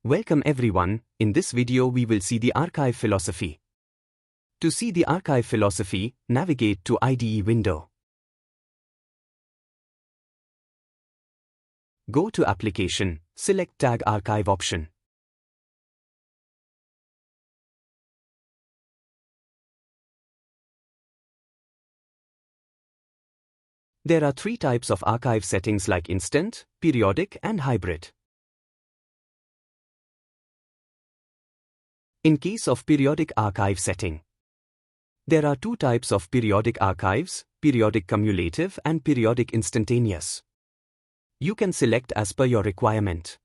Welcome everyone, in this video we will see the archive philosophy. To see the archive philosophy, navigate to IDE window. Go to Application, select Tag Archive option. There are three types of archive settings like instant, periodic and hybrid. In case of periodic archive setting, there are two types of periodic archives, periodic cumulative and periodic instantaneous. You can select as per your requirement.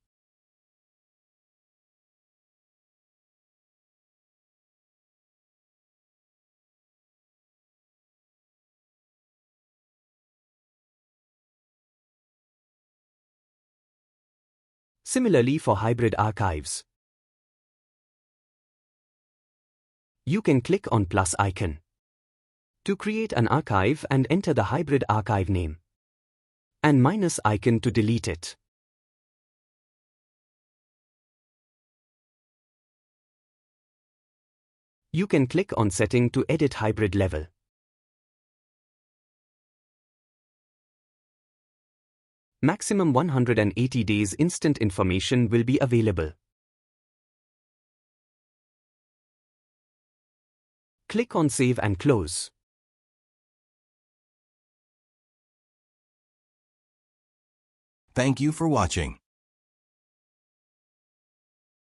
Similarly for hybrid archives, you can click on plus icon to create an archive and enter the hybrid archive name, and minus icon to delete it. You can click on setting to edit hybrid level. Maximum 180 days instant information will be available. Click on Save and Close. Thank you for watching.